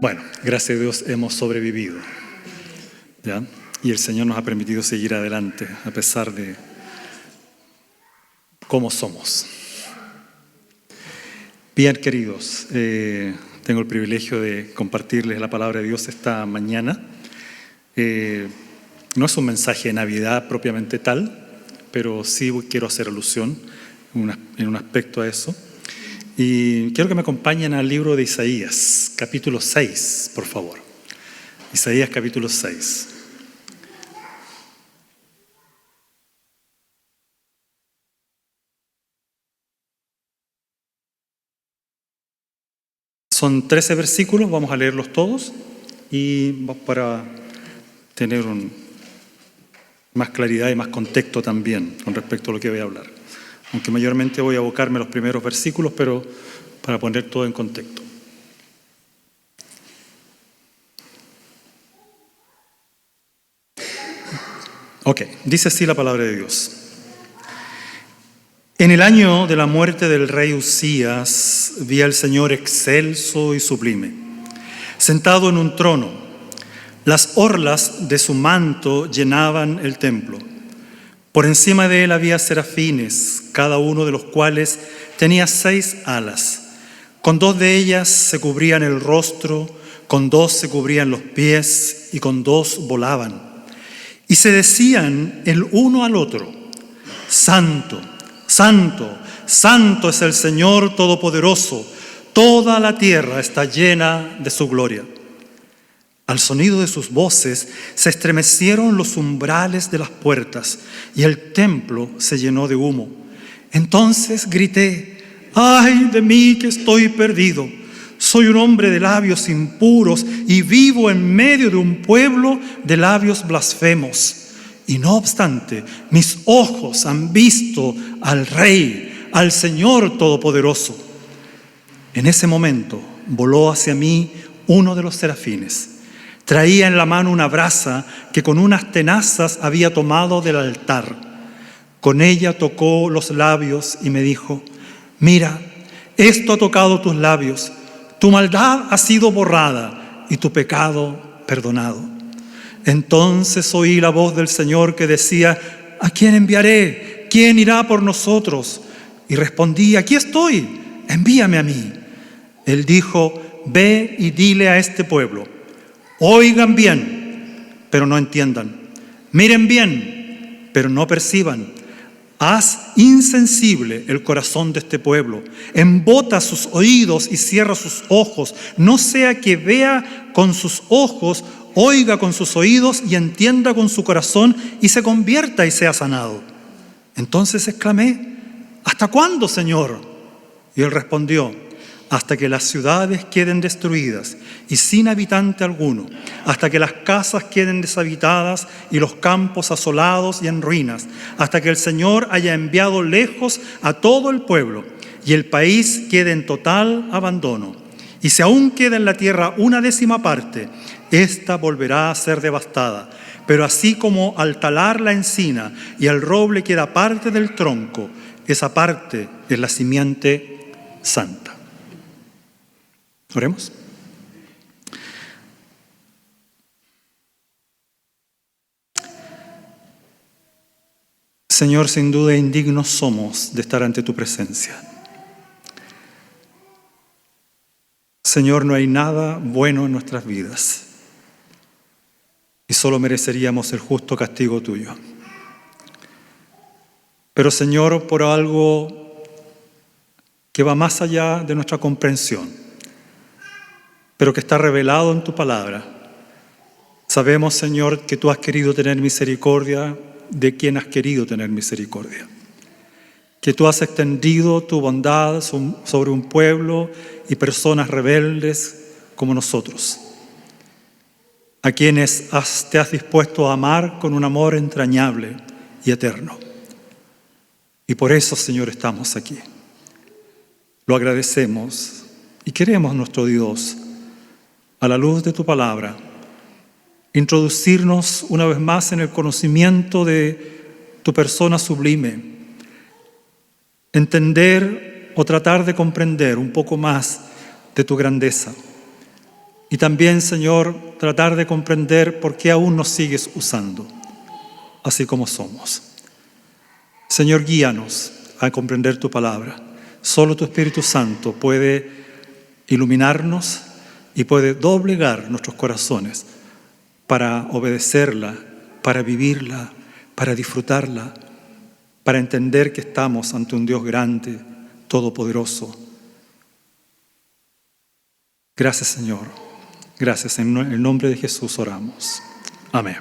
Bueno, gracias a Dios hemos sobrevivido, ¿ya? Y el Señor nos ha permitido seguir adelante a pesar de cómo somos. Bien, queridos, tengo el privilegio de compartirles la palabra de Dios esta mañana. No es un mensaje de Navidad propiamente tal, pero sí quiero hacer alusión en un aspecto a eso. Y quiero que me acompañen al libro de Isaías, capítulo 6, por favor. Isaías, capítulo 6. Son 13 versículos, vamos a leerlos todos y para tener más claridad y más contexto también con respecto a lo que voy a hablar. Aunque mayormente voy a abocarme a los primeros versículos, pero para poner todo en contexto. Ok, dice así la palabra de Dios. En el año de la muerte del rey Uzías, vi al Señor excelso y sublime, sentado en un trono. Las orlas de su manto llenaban el templo. Por encima de él había serafines, cada uno de los cuales tenía 6 alas. Con 2 de ellas se cubrían el rostro, con 2 se cubrían los pies y con 2 volaban. Y se decían el uno al otro: Santo, Santo, Santo es el Señor Todopoderoso, toda la tierra está llena de su gloria. Al sonido de sus voces se estremecieron los umbrales de las puertas y el templo se llenó de humo. Entonces grité: ¡ay de mí que estoy perdido! Soy un hombre de labios impuros y vivo en medio de un pueblo de labios blasfemos. Y no obstante, mis ojos han visto al Rey, al Señor Todopoderoso. En ese momento voló hacia mí uno de los serafines. Traía en la mano una brasa que con unas tenazas había tomado del altar. Con ella tocó los labios y me dijo: mira, esto ha tocado tus labios, tu maldad ha sido borrada y tu pecado perdonado. Entonces oí la voz del Señor que decía: ¿a quién enviaré? ¿Quién irá por nosotros? Y respondí: aquí estoy, envíame a mí. Él dijo: ve y dile a este pueblo: oigan bien, pero no entiendan. Miren bien, pero no perciban. Haz insensible el corazón de este pueblo. Embota sus oídos y cierra sus ojos. No sea que vea con sus ojos, oiga con sus oídos y entienda con su corazón y se convierta y sea sanado. Entonces exclamé: ¿hasta cuándo, Señor? Y él respondió: hasta que las ciudades queden destruidas y sin habitante alguno, hasta que las casas queden deshabitadas y los campos asolados y en ruinas, hasta que el Señor haya enviado lejos a todo el pueblo y el país quede en total abandono. Y si aún queda en la tierra una 10ª parte, ésta volverá a ser devastada. Pero así como al talar la encina y el roble queda parte del tronco, esa parte es la simiente santa. Oremos. Señor, sin duda indignos somos de estar ante tu presencia. Señor, no hay nada bueno en nuestras vidas y solo mereceríamos el justo castigo tuyo. Pero Señor, por algo que va más allá de nuestra comprensión, pero que está revelado en tu palabra, sabemos, Señor, que tú has querido tener misericordia de quien has querido tener misericordia. Que tú has extendido tu bondad sobre un pueblo y personas rebeldes como nosotros, a quienes te has dispuesto a amar con un amor entrañable y eterno. Y por eso, Señor, estamos aquí. Lo agradecemos y queremos, nuestro Dios, a la luz de tu palabra, introducirnos una vez más en el conocimiento de tu persona sublime, entender o tratar de comprender un poco más de tu grandeza, Y también, Señor, tratar de comprender por qué aún nos sigues usando, así como somos. Señor, guíanos a comprender tu palabra. Solo tu Espíritu Santo puede iluminarnos y puede doblegar nuestros corazones para obedecerla, para vivirla, para disfrutarla, para entender que estamos ante un Dios grande, todopoderoso. Gracias, Señor. Gracias. En el nombre de Jesús oramos. Amén.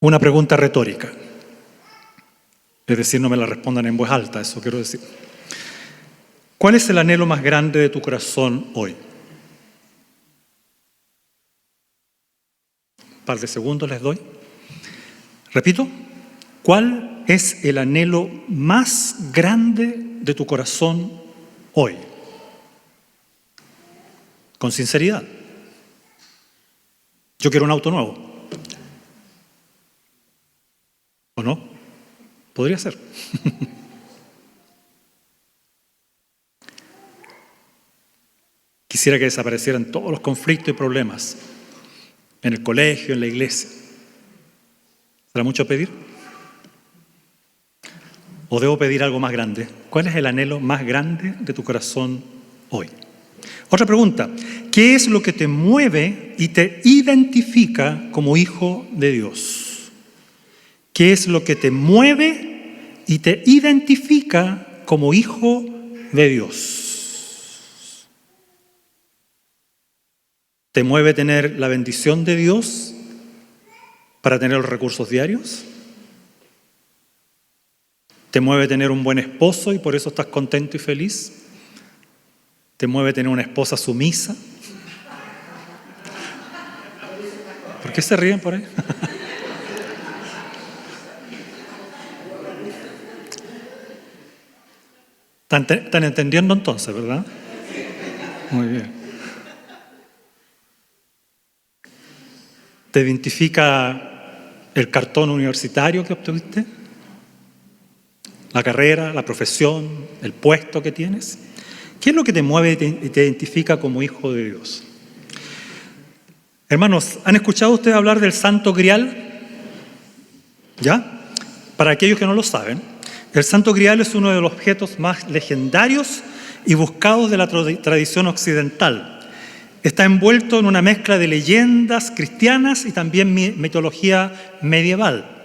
Una pregunta retórica. Es decir, no me la respondan en voz alta, eso quiero decir. ¿Cuál es el anhelo más grande de tu corazón hoy? Un par de segundos les doy. Repito, ¿cuál es el anhelo más grande de tu corazón hoy? Con sinceridad. Yo quiero un auto nuevo. ¿O no? Podría ser. Quisiera que desaparecieran todos los conflictos y problemas en el colegio, en la iglesia. ¿Será mucho pedir? ¿O debo pedir algo más grande? ¿Cuál es el anhelo más grande de tu corazón hoy? Otra pregunta. ¿Qué es lo que te mueve y te identifica como hijo de Dios? ¿Qué es lo que te mueve y te identifica como hijo de Dios? ¿Te mueve tener la bendición de Dios para tener los recursos diarios? ¿Te mueve tener un buen esposo y por eso estás contento y feliz? ¿Te mueve tener una esposa sumisa? ¿Por qué se ríen por ahí? ¿Están entendiendo entonces, verdad? Muy bien. ¿Te identifica el cartón universitario que obtuviste? ¿La carrera, la profesión, el puesto que tienes? ¿Qué es lo que te mueve y te identifica como hijo de Dios? Hermanos, ¿han escuchado ustedes hablar del Santo Grial? ¿Ya? Para aquellos que no lo saben, el Santo Grial es uno de los objetos más legendarios y buscados de la tradición occidental. Está envuelto en una mezcla de leyendas cristianas y también mitología medieval.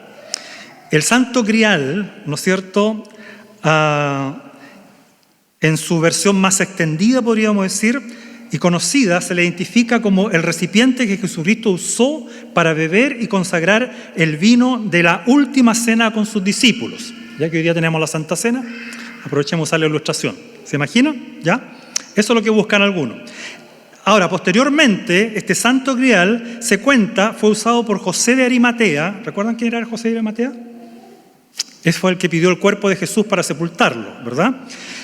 El Santo Grial, ¿no es cierto?, en su versión más extendida, podríamos decir, y conocida, se le identifica como el recipiente que Jesucristo usó para beber y consagrar el vino de la última cena con sus discípulos. Ya que hoy día tenemos la Santa Cena, aprovechemos a usar la ilustración. ¿Se imaginan? ¿Ya? Eso es lo que buscan algunos. Ahora, posteriormente, este Santo Grial, se cuenta, fue usado por José de Arimatea. ¿Recuerdan quién era José de Arimatea? Ese fue el que pidió el cuerpo de Jesús para sepultarlo, ¿verdad?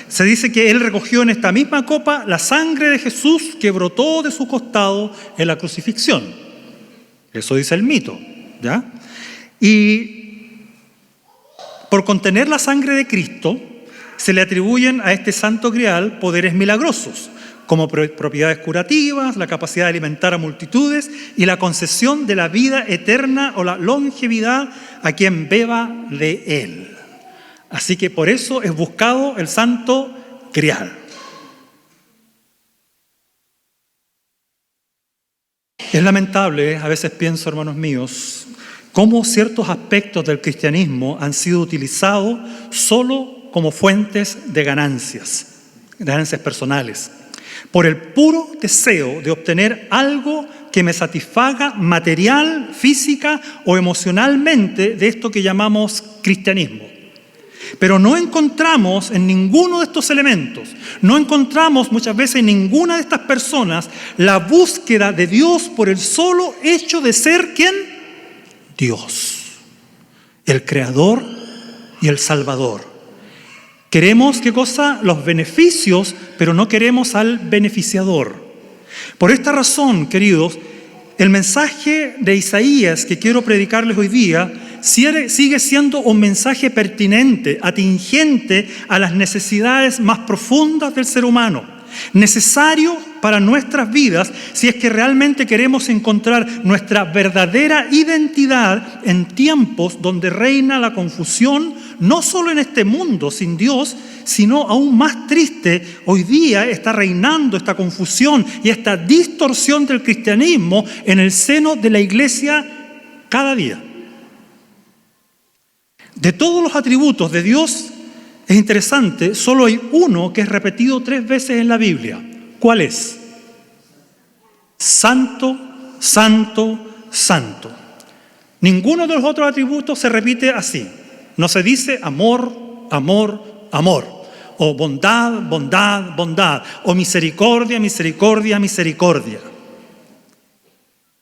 Se dice que él recogió en esta misma copa la sangre de Jesús que brotó de su costado en la crucifixión. Eso dice el mito, ¿ya? Y por contener la sangre de Cristo, se le atribuyen a este Santo Grial poderes milagrosos, como propiedades curativas, la capacidad de alimentar a multitudes y la concesión de la vida eterna o la longevidad a quien beba de él. Así que por eso es buscado el Santo Grial. Es lamentable, a veces pienso, hermanos míos, cómo ciertos aspectos del cristianismo han sido utilizados solo como fuentes de ganancias personales, por el puro deseo de obtener algo que me satisfaga material, física o emocionalmente de esto que llamamos cristianismo. Pero no encontramos en ninguno de estos elementos, no encontramos muchas veces en ninguna de estas personas la búsqueda de Dios por el solo hecho de ser ¿quién? Dios, el Creador y el Salvador. Queremos, ¿qué cosa? Los beneficios, pero no queremos al beneficiador. Por esta razón, queridos, el mensaje de Isaías que quiero predicarles hoy día sigue siendo un mensaje pertinente, atingente a las necesidades más profundas del ser humano, necesario para nuestras vidas si es que realmente queremos encontrar nuestra verdadera identidad en tiempos donde reina la confusión, no solo en este mundo sin Dios, sino aún más triste, hoy día está reinando esta confusión y esta distorsión del cristianismo en el seno de la iglesia cada día. De todos los atributos de Dios, es interesante, solo hay uno que es repetido 3 veces en la Biblia. ¿Cuál es? Santo, santo, santo. Ninguno de los otros atributos se repite así. No se dice amor, amor, amor. O bondad, bondad, bondad. O misericordia, misericordia, misericordia.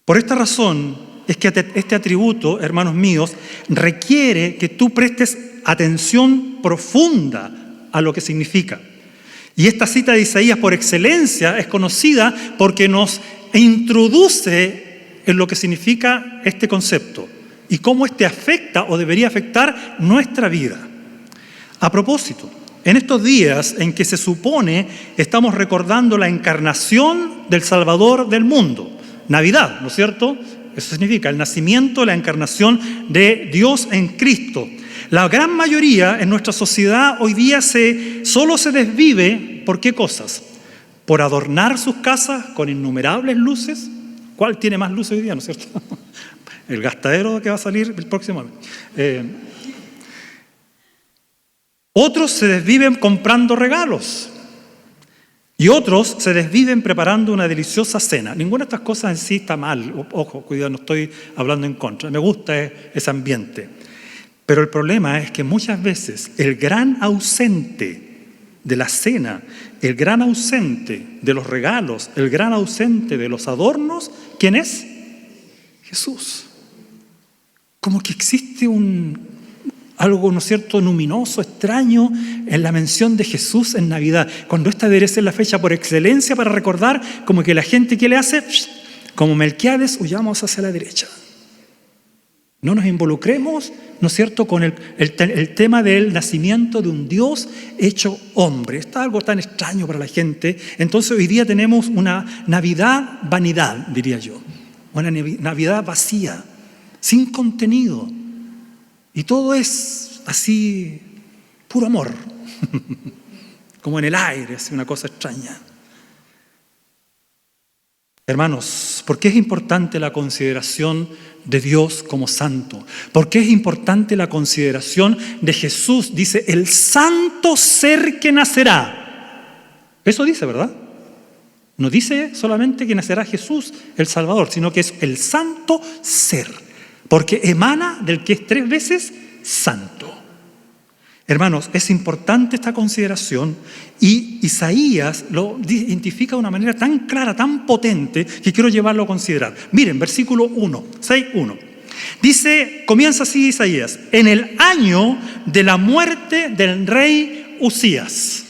Por esta razón es que este atributo, hermanos míos, requiere que tú prestes atención profunda a lo que significa. Y esta cita de Isaías por excelencia es conocida porque nos introduce en lo que significa este concepto y cómo este afecta o debería afectar nuestra vida. A propósito, en estos días en que se supone estamos recordando la encarnación del Salvador del mundo, Navidad, ¿no es cierto? Eso significa el nacimiento, la encarnación de Dios en Cristo. La gran mayoría en nuestra sociedad hoy día solo se desvive ¿por qué cosas? Por adornar sus casas con innumerables luces. ¿Cuál tiene más luces hoy día, no es cierto? El gastadero que va a salir el próximo año. Otros se desviven comprando regalos. Y otros se desviven preparando una deliciosa cena. Ninguna de estas cosas en sí está mal. Ojo, cuidado, no estoy hablando en contra. Me gusta ese ambiente. Pero el problema es que muchas veces el gran ausente de la cena, el gran ausente de los regalos, el gran ausente de los adornos, ¿quién es? Jesús. Como que existe algo, ¿no es cierto?, luminoso, extraño en la mención de Jesús en Navidad. Cuando esta debería ser la fecha por excelencia para recordar, como que la gente, ¿qué le hace? Como Melquiades, huyamos hacia la derecha. No nos involucremos, ¿no es cierto?, con el tema del nacimiento de un Dios hecho hombre. Está algo tan extraño para la gente. Entonces hoy día tenemos una Navidad vanidad, diría yo. Una Navidad vacía, sin contenido. Y todo es así, puro amor. Como en el aire, así una cosa extraña. Hermanos, ¿por qué es importante la consideración de Dios como santo? ¿Por qué es importante la consideración de Jesús? Dice, el santo ser que nacerá. Eso dice, ¿verdad? No dice solamente que nacerá Jesús, el Salvador, sino que es el santo ser, porque emana del que es 3 veces santo. Hermanos, es importante esta consideración y Isaías lo identifica de una manera tan clara, tan potente, que quiero llevarlo a considerar. Miren, versículo 1, 6:1. Dice, comienza así Isaías, en el año de la muerte del rey Usías.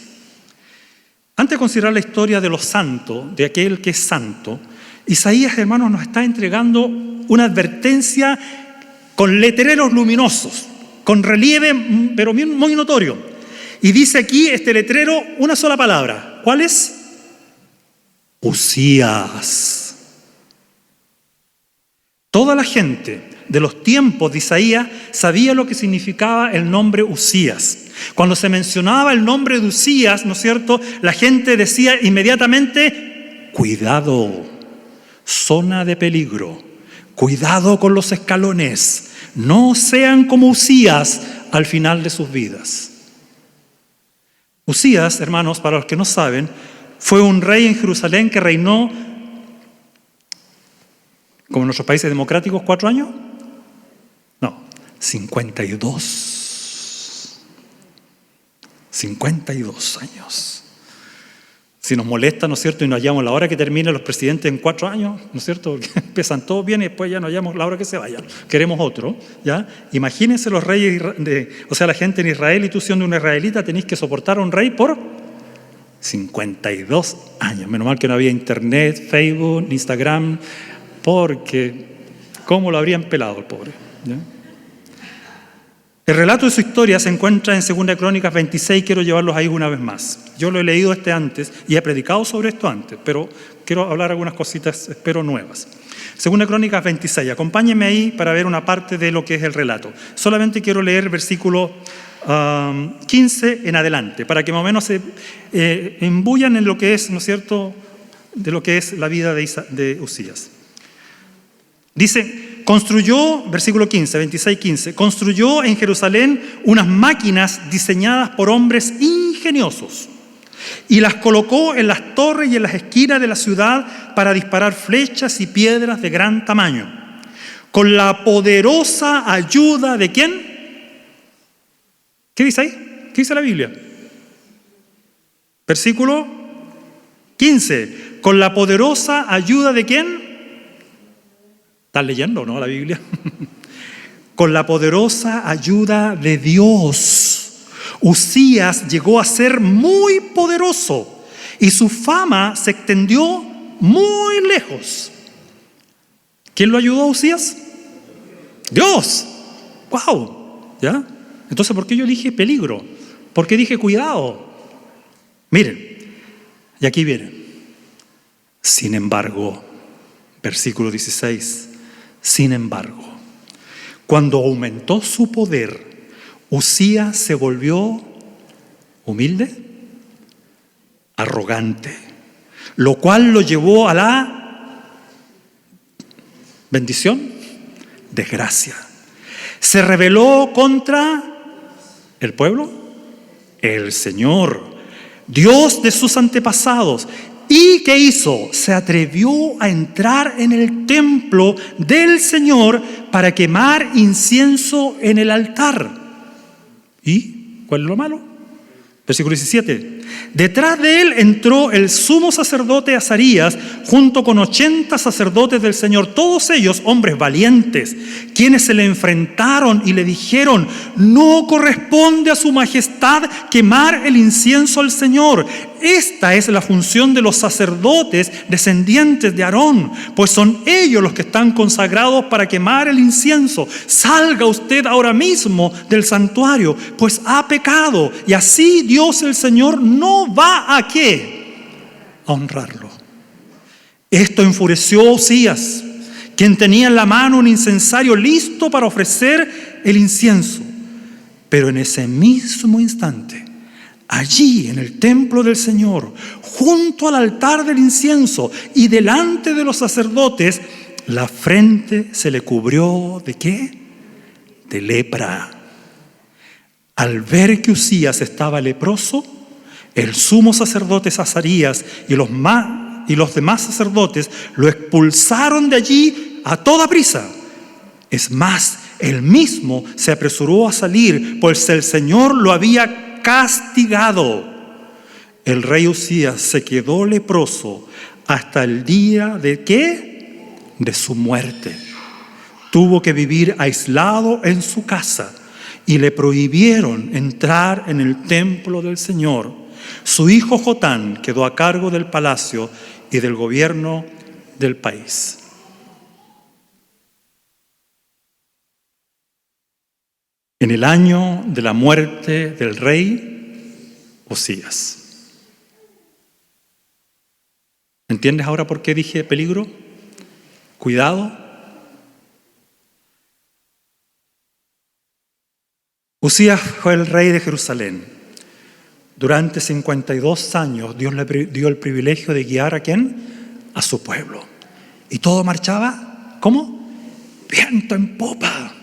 Antes de considerar la historia de los santos, de aquel que es santo, Isaías, hermanos, nos está entregando una advertencia con letreros luminosos, con relieve, pero muy notorio. Y dice aquí este letrero una sola palabra. ¿Cuál es? Usías. Toda la gente de los tiempos de Isaías sabía lo que significaba el nombre Usías. Cuando se mencionaba el nombre de Usías, ¿no es cierto?, la gente decía inmediatamente, cuidado, zona de peligro, cuidado con los escalones. No sean como Usías al final de sus vidas. Usías, hermanos, para los que no saben, fue un rey en Jerusalén que reinó, como en nuestros países democráticos, 4 años. No, 52. 52 años. Si nos molesta, ¿no es cierto?, y nos hallamos la hora que terminen los presidentes en 4 años, ¿no es cierto?, porque empiezan todos bien y después ya nos hallamos la hora que se vayan. Queremos otro, ¿ya? Imagínense los reyes, la gente en Israel, y tú siendo un israelita tenés que soportar a un rey por 52 años. Menos mal que no había internet, Facebook, Instagram, porque ¿cómo lo habrían pelado el pobre? ¿Ya? El relato de su historia se encuentra en 2 Crónicas 26, quiero llevarlos ahí una vez más. Yo lo he leído antes y he predicado sobre esto antes, pero quiero hablar algunas cositas, espero, nuevas. 2 Crónicas 26, acompáñenme ahí para ver una parte de lo que es el relato. Solamente quiero leer versículo 15 en adelante, para que más o menos se embullan en lo que es, ¿no es cierto?, de lo que es la vida de Usías. Dice, construyó, versículo 15, 26, 15, construyó en Jerusalén unas máquinas diseñadas por hombres ingeniosos y las colocó en las torres y en las esquinas de la ciudad para disparar flechas y piedras de gran tamaño, con la poderosa ayuda de ¿quién? ¿Qué dice ahí? ¿Qué dice la Biblia? Versículo 15, con la poderosa ayuda de ¿quién? ¿Estás leyendo, no, la Biblia? Con la poderosa ayuda de Dios, Usías llegó a ser muy poderoso y su fama se extendió muy lejos. ¿Quién lo ayudó a Usías? Dios. ¡Wow! ¿Ya? Entonces, ¿por qué yo dije peligro? ¿Por qué dije cuidado? Miren, y aquí viene. Sin embargo, versículo 16. Sin embargo, cuando aumentó su poder, Usías se volvió humilde, arrogante, lo cual lo llevó a la bendición, desgracia. Se rebeló contra el pueblo, el Señor, Dios de sus antepasados. ¿Y qué hizo? Se atrevió a entrar en el templo del Señor para quemar incienso en el altar. ¿Y cuál es lo malo? Versículo 17. Detrás de él entró el sumo sacerdote Azarías junto con 80 sacerdotes del Señor, todos ellos hombres valientes, quienes se le enfrentaron y le dijeron: no corresponde a su majestad quemar el incienso al Señor. Esta es la función de los sacerdotes descendientes de Aarón, pues son ellos los que están consagrados para quemar el incienso. Salga usted ahora mismo del santuario, pues ha pecado, y así Dios el Señor no va a ¿qué? A honrarlo. Esto enfureció a Usías, quien tenía en la mano un incensario listo para ofrecer el incienso. Pero en ese mismo instante, allí en el templo del Señor, junto al altar del incienso y delante de los sacerdotes, la frente se le cubrió ¿de qué? De lepra. Al ver que Usías estaba leproso, el sumo sacerdote Azarías y los demás sacerdotes lo expulsaron de allí a toda prisa. Es más, él mismo se apresuró a salir, pues el Señor lo había castigado. El rey Usías se quedó leproso hasta el día de ¿qué? De su muerte. Tuvo que vivir aislado en su casa y le prohibieron entrar en el templo del Señor. Su hijo Jotán quedó a cargo del palacio y del gobierno del país. En el año de la muerte del rey Usías. ¿Entiendes ahora por qué dije peligro? Cuidado. Usías fue el rey de Jerusalén. Durante 52 años Dios le dio el privilegio de guiar ¿a quién? A su pueblo. Y todo marchaba, ¿cómo? Viento en popa.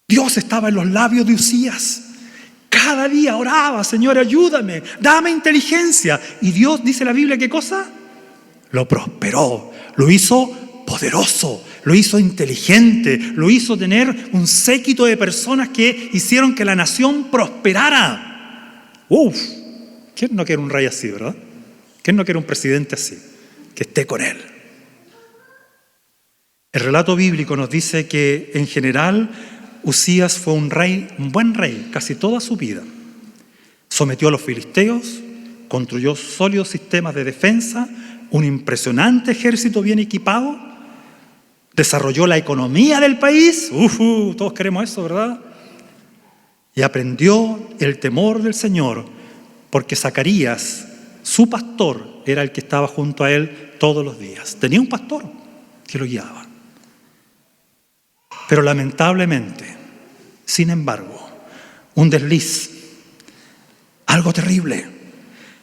Dios estaba en los labios de Usías. Cada día oraba: Señor, ayúdame, dame inteligencia. Y Dios, dice la Biblia, ¿qué cosa? Lo prosperó, lo hizo poderoso, lo hizo inteligente, lo hizo tener un séquito de personas que hicieron que la nación prosperara. ¿Quién no quiere un rey así, verdad? ¿Quién no quiere un presidente así? Que esté con él. El relato bíblico nos dice que en general Usías fue un buen rey, casi toda su vida. Sometió a los filisteos, construyó sólidos sistemas de defensa, un impresionante ejército bien equipado, desarrolló la economía del país. Todos queremos eso, ¿verdad? Y aprendió el temor del Señor, porque Zacarías, su pastor, era el que estaba junto a él todos los días. Tenía un pastor que lo guiaba. Pero lamentablemente, sin embargo, un desliz, algo terrible,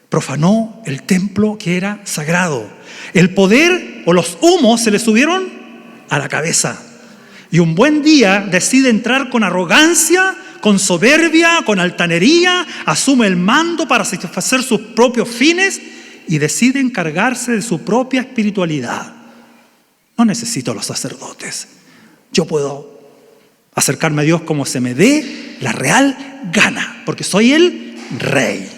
profanó el templo que era sagrado. El poder o los humos se le subieron a la cabeza. Y un buen día decide entrar con arrogancia, con soberbia, con altanería, asume el mando para satisfacer sus propios fines y decide encargarse de su propia espiritualidad. No necesito a los sacerdotes. Yo puedo acercarme a Dios como se me dé la real gana, porque soy el rey.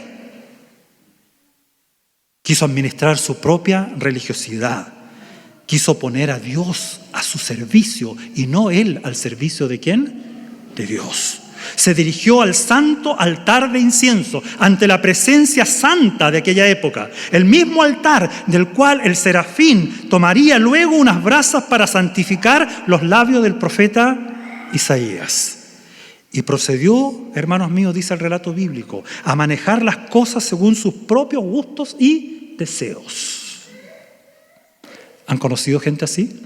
Quiso administrar su propia religiosidad. Quiso poner a Dios a su servicio y no él al servicio ¿de quién? De Dios. Se dirigió al santo altar de incienso ante la presencia santa de aquella época, el mismo altar del cual el serafín tomaría luego unas brasas para santificar los labios del profeta Isaías. Y procedió, hermanos míos, dice el relato bíblico, a manejar las cosas según sus propios gustos y deseos. ¿Han conocido gente así?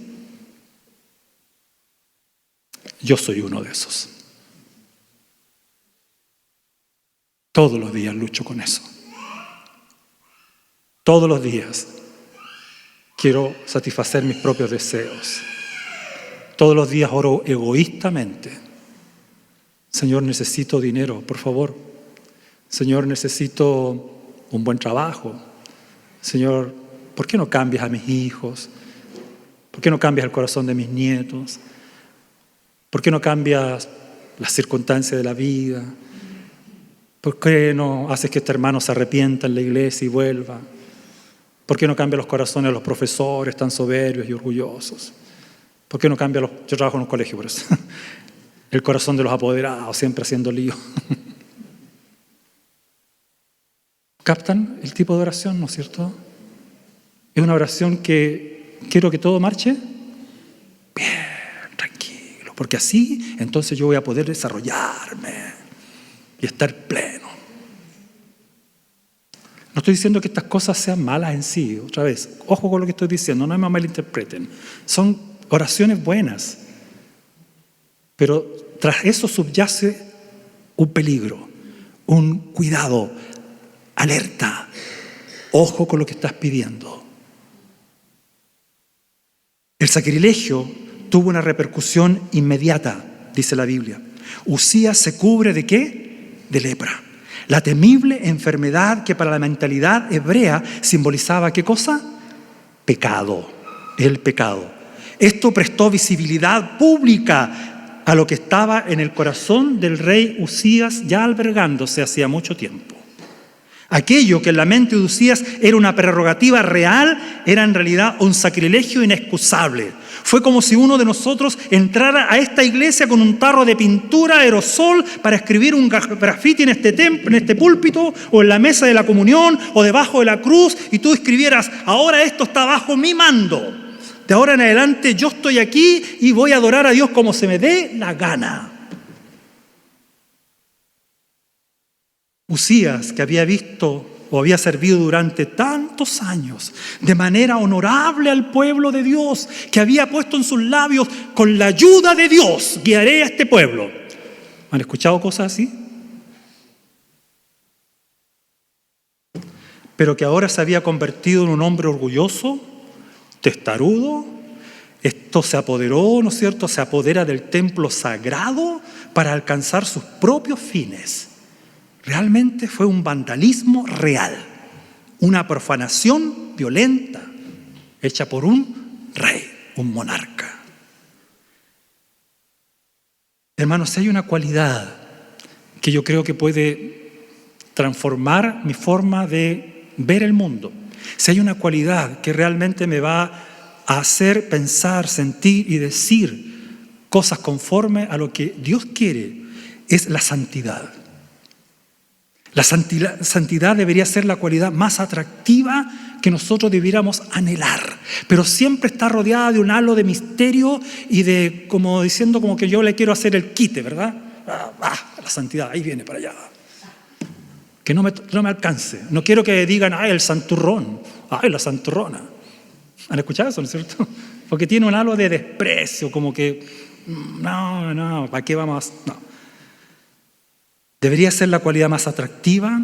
Yo soy uno de esos. Todos los días lucho con eso. Todos los días quiero satisfacer mis propios deseos. Todos los días oro egoístamente. Señor, necesito dinero, por favor. Señor, necesito un buen trabajo. Señor, ¿por qué no cambias a mis hijos? ¿Por qué no cambias el corazón de mis nietos? ¿Por qué no cambias las circunstancias de la vida? ¿Por qué no haces que este hermano se arrepienta en la iglesia y vuelva? ¿Por qué no cambias los corazones de los profesores tan soberbios y orgullosos? ¿Por qué no cambia yo trabajo en un colegio por eso? El corazón de los apoderados, siempre haciendo lío. ¿Captan el tipo de oración, no es cierto? Es una oración que quiero que todo marche bien, tranquilo, porque así entonces yo voy a poder desarrollarme y estar pleno. No estoy diciendo que estas cosas sean malas en sí. Otra vez, ojo con lo que estoy diciendo, no me malinterpreten. Son oraciones buenas, pero tras eso subyace un peligro, un cuidado, alerta, ojo con lo que estás pidiendo. El sacrilegio tuvo una repercusión inmediata, dice la Biblia. Uzías se cubre ¿de qué? De lepra. La temible enfermedad que para la mentalidad hebrea simbolizaba ¿qué cosa? Pecado, el pecado. Esto prestó visibilidad pública a lo que estaba en el corazón del rey Uzías ya albergándose hacía mucho tiempo. Aquello que en la mente de Uzías era una prerrogativa real, era en realidad un sacrilegio inexcusable. Fue como si uno de nosotros entrara a esta iglesia con un tarro de pintura aerosol para escribir un grafiti en este púlpito o en la mesa de la comunión o debajo de la cruz y tú escribieras: ahora esto está bajo mi mando. De ahora en adelante yo estoy aquí y voy a adorar a Dios como se me dé la gana. Uzías, que había visto o había servido durante tantos años de manera honorable al pueblo de Dios, que había puesto en sus labios: con la ayuda de Dios guiaré a este pueblo. ¿Han escuchado cosas así? Pero que ahora se había convertido en un hombre orgulloso, testarudo. Esto se apoderó, ¿no es cierto? Se apodera del templo sagrado para alcanzar sus propios fines. Realmente fue un vandalismo real, una profanación violenta hecha por un rey, un monarca. Hermanos, si hay una cualidad que yo creo que puede transformar mi forma de ver el mundo, si hay una cualidad que realmente me va a hacer pensar, sentir y decir cosas conforme a lo que Dios quiere, es la santidad. La santidad debería ser la cualidad más atractiva que nosotros debiéramos anhelar, pero siempre está rodeada de un halo de misterio y de, como diciendo, como que yo le quiero hacer el quite, ¿verdad? La santidad, ahí viene para allá. Que no me alcance. No quiero que digan, ay, el santurrón, ay, la santurrona. ¿Han escuchado eso, no es cierto? Porque tiene un halo de desprecio, como que, no, ¿para qué vamos? No. Debería ser la cualidad más atractiva,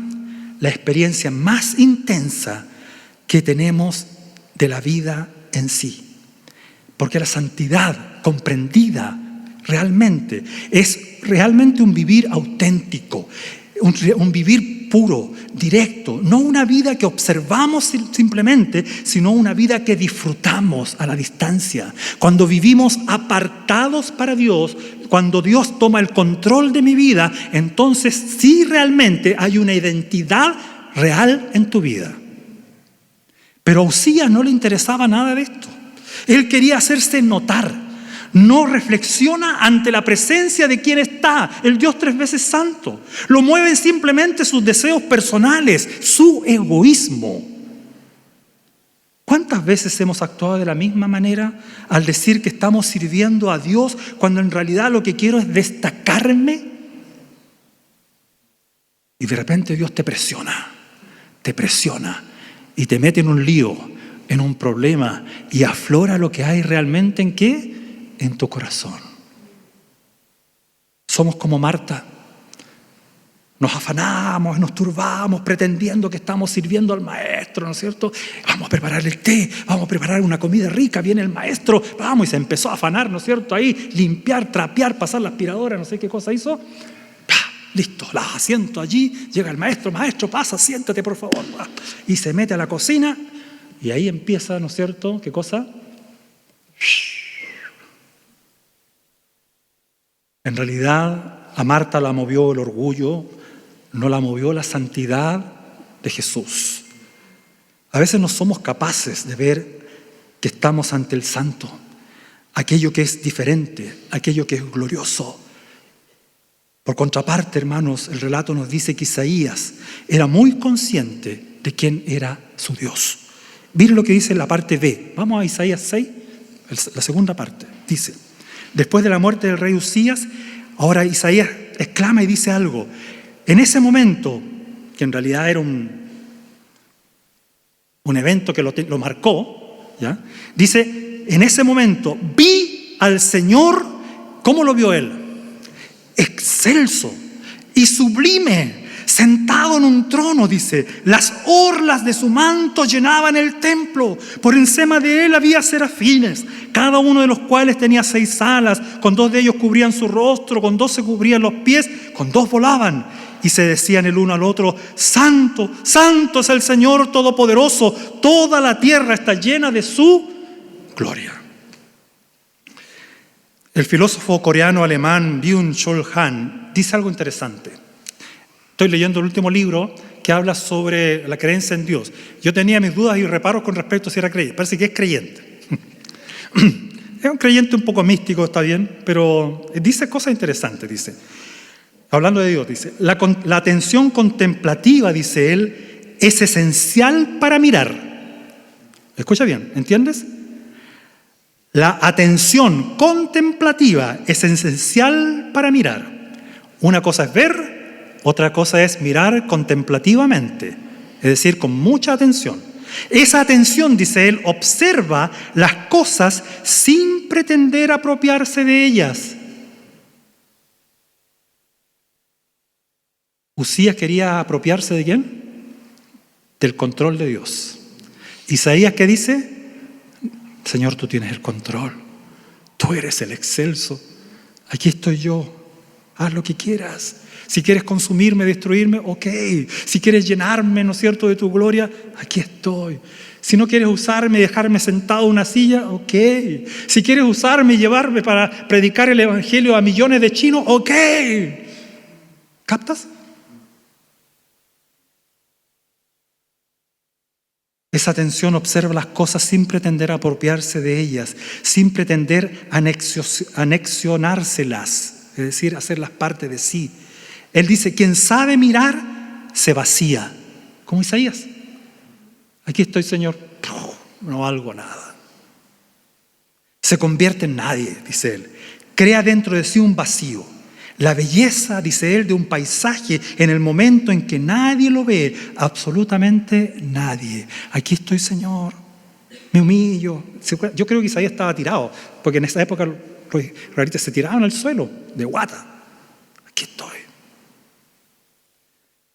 la experiencia más intensa que tenemos de la vida en sí. Porque la santidad comprendida realmente es realmente un vivir auténtico, un vivir puro, directo, no una vida que observamos simplemente, sino una vida que disfrutamos a la distancia. Cuando vivimos apartados para Dios, cuando Dios toma el control de mi vida, entonces sí realmente hay una identidad real en tu vida. Pero a Uzías no le interesaba nada de esto. Él quería hacerse notar. No reflexiona ante la presencia de quien está, el Dios 3 veces santo. Lo mueven simplemente sus deseos personales, su egoísmo. ¿Cuántas veces hemos actuado de la misma manera al decir que estamos sirviendo a Dios cuando en realidad lo que quiero es destacarme? Y de repente Dios te presiona y te mete en un lío, en un problema y aflora lo que hay realmente ¿en qué? En tu corazón. Somos como Marta. Nos afanamos, nos turbamos, pretendiendo que estamos sirviendo al maestro, ¿no es cierto? Vamos a preparar el té, vamos a preparar una comida rica, viene el maestro, vamos, y se empezó a afanar, ¿no es cierto? Ahí, limpiar, trapear, pasar la aspiradora, no sé qué cosa hizo. Listo, las asiento allí, llega el maestro, pasa, siéntate por favor. Y se mete a la cocina y ahí empieza, ¿no es cierto? ¿Qué cosa? En realidad, a Marta la movió el orgullo, no la movió la santidad de Jesús. A veces no somos capaces de ver que estamos ante el santo, aquello que es diferente, aquello que es glorioso. Por contraparte, hermanos, el relato nos dice que Isaías era muy consciente de quién era su Dios. Miren lo que dice en la parte B. Vamos a Isaías 6, la segunda parte. Dice: después de la muerte del rey Uzías, ahora Isaías exclama y dice algo. En ese momento, que en realidad era un evento que lo marcó, ¿ya? Dice, en ese momento vi al Señor, ¿cómo lo vio él? Excelso y sublime, sentado en un trono, dice. Las orlas de su manto llenaban el templo. Por encima de él había serafines, cada uno de los cuales tenía 6 alas. Con 2 de ellos cubrían su rostro, con 2 se cubrían los pies, con 2 volaban. Y se decían el uno al otro: santo, santo es el Señor Todopoderoso, toda la tierra está llena de su gloria. El filósofo coreano-alemán Byung-Chul Han dice algo interesante. Estoy leyendo el último libro que habla sobre la creencia en Dios. Yo tenía mis dudas y reparos con respecto a si era creyente. Parece que es creyente. Es un creyente un poco místico, está bien, pero dice cosas interesantes, dice. Hablando de Dios, dice, la atención contemplativa, dice él, es esencial para mirar. Escucha bien, ¿entiendes? La atención contemplativa es esencial para mirar. Una cosa es ver, otra cosa es mirar contemplativamente, es decir, con mucha atención. Esa atención, dice él, observa las cosas sin pretender apropiarse de ellas. Uzías quería apropiarse ¿de quién? Del control de Dios. Isaías, ¿qué dice? Señor, tú tienes el control. Tú eres el excelso. Aquí estoy yo. Haz lo que quieras. Si quieres consumirme, destruirme, ok. Si quieres llenarme, ¿no es cierto?, de tu gloria, aquí estoy. Si no quieres usarme y dejarme sentado en una silla, ok. Si quieres usarme y llevarme para predicar el evangelio a millones de chinos, ok. ¿Captas? Esa atención observa las cosas sin pretender apropiarse de ellas, sin pretender anexionárselas, es decir, hacerlas parte de sí. Él dice, quien sabe mirar, se vacía, como Isaías. Aquí estoy, Señor. No valgo nada. Se convierte en nadie, dice él. Crea dentro de sí un vacío. La belleza, dice él, de un paisaje en el momento en que nadie lo ve, absolutamente nadie. Aquí estoy, Señor. Me humillo. Yo creo que Isaías estaba tirado, porque en esa época los israelitas se tiraban al suelo de guata. Aquí estoy.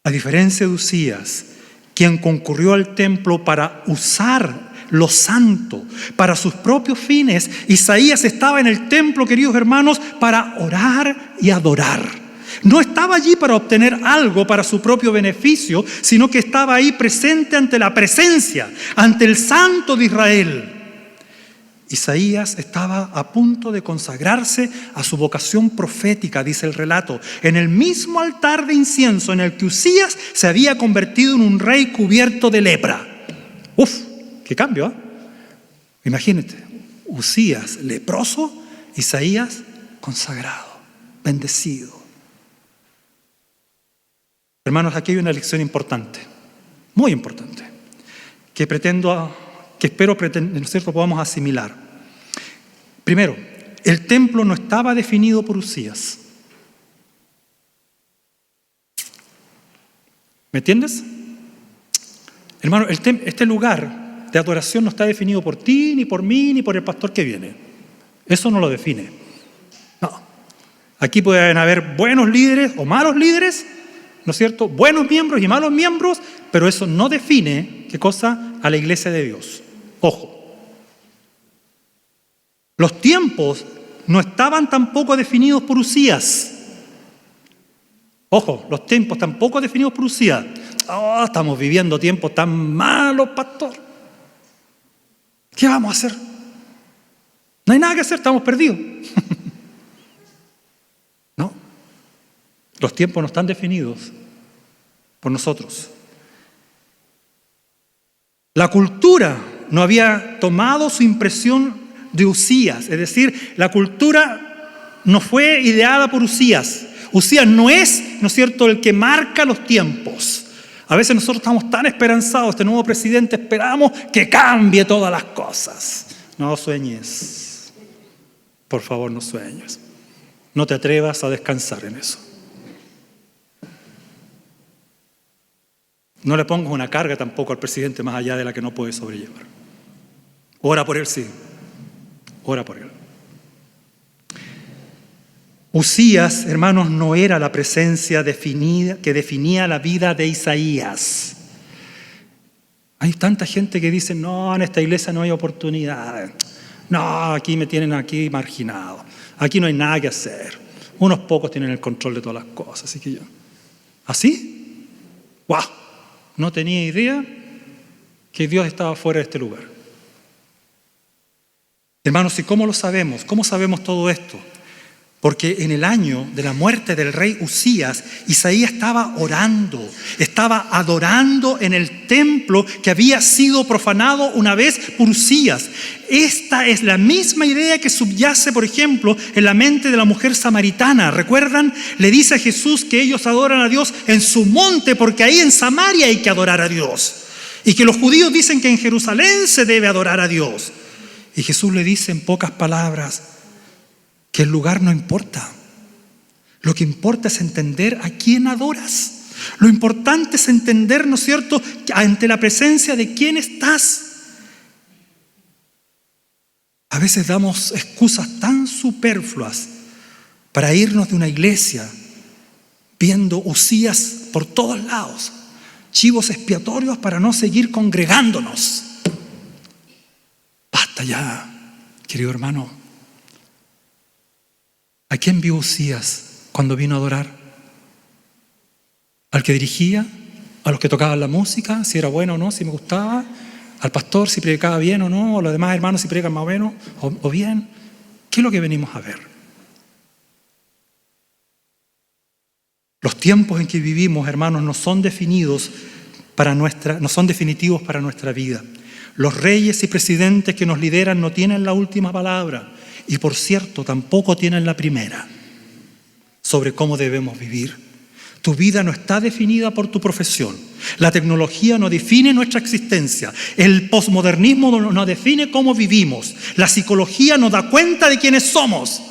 A diferencia de Uzías, quien concurrió al templo para usar lo santo para sus propios fines, Isaías estaba en el templo, queridos hermanos, para orar y adorar. No estaba allí para obtener algo para su propio beneficio, sino que estaba ahí presente ante la presencia, ante el Santo de Israel. Isaías estaba a punto de consagrarse a su vocación profética, dice el relato, en el mismo altar de incienso en el que Uzías se había convertido en un rey cubierto de lepra. ¡Uf! ¡Qué cambio! Imagínate, Uzías leproso, Isaías consagrado, bendecido. Hermanos, aquí hay una lección importante, muy importante, que espero podamos asimilar. Primero, el templo no estaba definido por Uzías. ¿Me entiendes? Hermano, este lugar de adoración no está definido por ti, ni por mí, ni por el pastor que viene. Eso no lo define. No. Aquí pueden haber buenos líderes o malos líderes, ¿no es cierto? Buenos miembros y malos miembros, pero eso no define, ¿qué cosa? A la iglesia de Dios. Ojo. Los tiempos no estaban tampoco definidos por Uzías. Ojo, los tiempos tampoco definidos por Uzías. Oh, estamos viviendo tiempos tan malos, pastor. ¿Qué vamos a hacer? No hay nada que hacer, estamos perdidos. No. Los tiempos no están definidos por nosotros. La cultura no había tomado su impresión de Uzías, es decir, la cultura no fue ideada por Uzías. Uzías no es, ¿no es cierto?, el que marca los tiempos. A veces nosotros estamos tan esperanzados, este nuevo presidente, esperamos que cambie todas las cosas. No sueñes. Por favor, no sueñes. No te atrevas a descansar en eso. No le pongas una carga tampoco al presidente más allá de la que no puede sobrellevar. Ora por él, sí. Ora por él. Uzías, hermanos, no era la presencia que definía la vida de Isaías. Hay tanta gente que dice, no, en esta iglesia no hay oportunidad. No, aquí me tienen aquí marginado. Aquí no hay nada que hacer. Unos pocos tienen el control de todas las cosas. Así que yo, ¿así? ¡Wow! No tenía idea que Dios estaba fuera de este lugar. Hermanos, ¿y cómo lo sabemos? ¿Cómo sabemos todo esto? Porque en el año de la muerte del rey Uzías, Isaías estaba orando, estaba adorando en el templo que había sido profanado una vez por Uzías. Esta es la misma idea que subyace, por ejemplo, en la mente de la mujer samaritana. ¿Recuerdan? Le dice a Jesús que ellos adoran a Dios en su monte, porque ahí en Samaria hay que adorar a Dios. Y que los judíos dicen que en Jerusalén se debe adorar a Dios. Y Jesús le dice en pocas palabras, que el lugar no importa. Lo que importa es entender a quién adoras. Lo importante es entender, ¿no es cierto?, ante la presencia de quién estás. A veces damos excusas tan superfluas para irnos de una iglesia viendo Uzías por todos lados, chivos expiatorios para no seguir congregándonos. Basta ya, querido hermano. ¿A quién vio Uzías cuando vino a adorar? ¿Al que dirigía? ¿A los que tocaban la música? ¿Si era bueno o no? ¿Si me gustaba? ¿Al pastor si predicaba bien o no? ¿O los demás hermanos si predican más o menos? ¿O bien? ¿Qué es lo que venimos a ver? Los tiempos en que vivimos, hermanos, no son definitivos para nuestra vida. Los reyes y presidentes que nos lideran no tienen la última palabra. Y por cierto, tampoco tienen la primera sobre cómo debemos vivir. Tu vida no está definida por tu profesión. La tecnología no define nuestra existencia. El posmodernismo no define cómo vivimos. La psicología nos da cuenta de quiénes somos.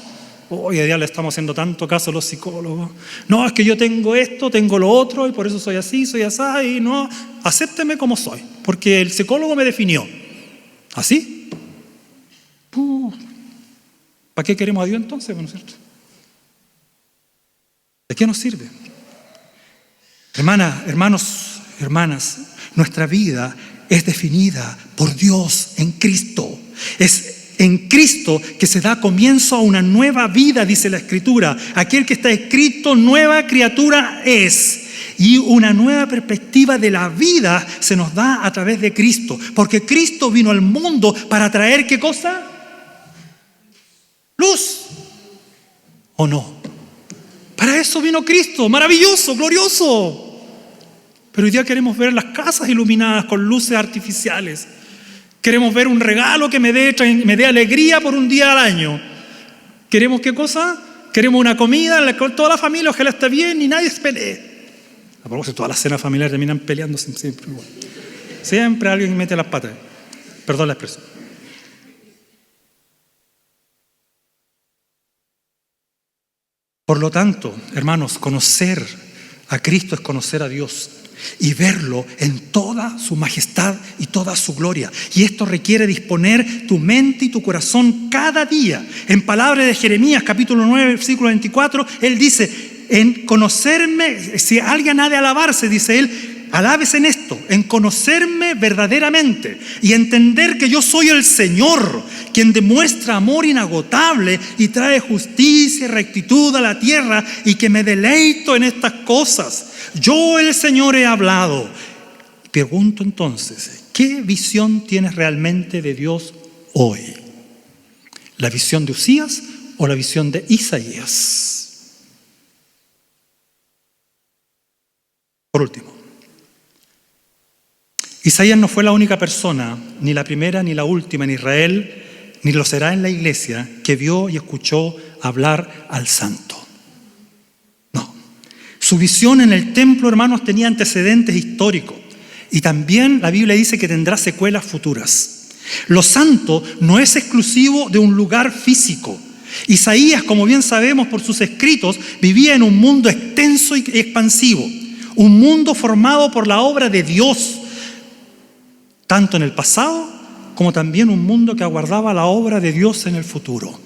Hoy día le estamos haciendo tanto caso a los psicólogos. No, es que yo tengo esto, tengo lo otro, y por eso soy así, soy asá, y no, acépteme como soy, porque el psicólogo me definió. ¿Así? ¿Para qué queremos a Dios entonces? ¿No es cierto? ¿De qué nos sirve? Hermanas, hermanos, hermanas, nuestra vida es definida por Dios en Cristo. Es en Cristo que se da comienzo a una nueva vida, dice la Escritura. Aquel que está escrito, nueva criatura es. Y una nueva perspectiva de la vida se nos da a través de Cristo. Porque Cristo vino al mundo para traer, ¿qué cosa? Luz. ¿O no? Para eso vino Cristo. Maravilloso, glorioso. Pero hoy día queremos ver las casas iluminadas con luces artificiales. Queremos ver un regalo que me dé alegría por un día al año. ¿Queremos qué cosa? Queremos una comida en la que toda la familia ojalá esté bien y nadie se pelee. A propósito, todas las cenas familiares terminan peleando siempre igual. Siempre alguien mete las patas. Perdón la expresión. Por lo tanto, hermanos, conocer a Cristo es conocer a Dios y verlo en toda su majestad y toda su gloria. Y esto requiere disponer tu mente y tu corazón cada día. En palabras de Jeremías, capítulo 9, versículo 24, él dice: en conocerme, si alguien ha de alabarse, dice él, alábese en esto, en conocerme verdaderamente y entender que yo soy el Señor, quien demuestra amor inagotable y trae justicia y rectitud a la tierra, y que me deleito en estas cosas. Yo, el Señor, he hablado. Pregunto entonces, ¿qué visión tienes realmente de Dios hoy? ¿La visión de Usías o la visión de Isaías? Por último, Isaías no fue la única persona, ni la primera ni la última en Israel, ni lo será en la iglesia, que vio y escuchó hablar al santo. No. Su visión en el templo, hermanos, tenía antecedentes históricos. Y también la Biblia dice que tendrá secuelas futuras. Lo santo no es exclusivo de un lugar físico. Isaías, como bien sabemos por sus escritos, vivía en un mundo extenso y expansivo. Un mundo formado por la obra de Dios, tanto en el pasado como también un mundo que aguardaba la obra de Dios en el futuro.